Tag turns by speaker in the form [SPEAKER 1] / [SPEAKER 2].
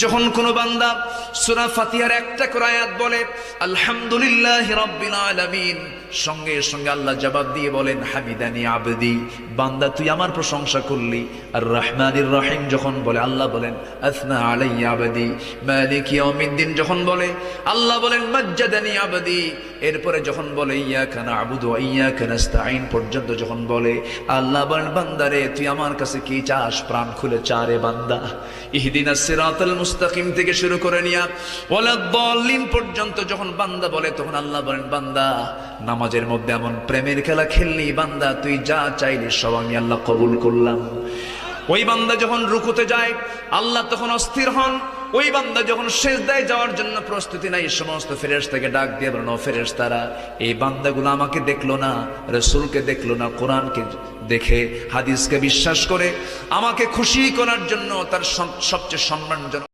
[SPEAKER 1] যখন কোন বান্দা সূরা ফাতিহার একটা করে আয়াত বলে আলহামদুলিল্লাহি রাব্বিল আলামিন, সঙ্গে সঙ্গে আল্লাহ জবাব দিয়ে বলেন হামিদানি আবদি, বান্দা তুই আমার প্রশংসা করলি। আর রহমানির রহিম যখন বলে আল্লাহ বলেন আসনা আলাইয়া আবদি। মালিক ইয়াউমিদ্দিন যখন বলে আল্লাহ বলেন মাজ্জাদানি আবদি। এরপরে যখন বলে ইয়াকা না'বুদু ওয়া ইয়াকা নাস্তাঈন পর্যন্ত যখন বলে আল্লাহ বলেন বান্দারে তুই আমার কাছে কি চাস, প্রাণ খুলে চা রে বান্দা। ইহদিনাস সিরাতাল মুস্তাকিম থেকে শুরু করে নিয়া ওয়ালাদ-দাল্লিন পর্যন্ত যখন বান্দা বলে তখন আল্লাহ বলেন বান্দা নামাজের মধ্যে এমন প্রেমের খেলা খেললি বান্দা, তুই যা চাইলি সব আমি আল্লাহ কবুল করলাম। ওই বান্দা যখন রুকুতে যায় আল্লাহ তখন অস্থির হন। ওই বান্দা যখন সিজদায় যাওয়ার জন্য প্রস্তুতি নাই, সমস্ত ফেরেশতাকে ডাক দিয়ে বলেন ও ফেরেশতারা, এই বান্দাগুলো আমাকে দেখলো না, রাসূলকে দেখলো না, কোরআনকে দেখে হাদিসকে বিশ্বাস করে আমাকে খুশি করার জন্য তার সবচেয়ে সম্মানজনক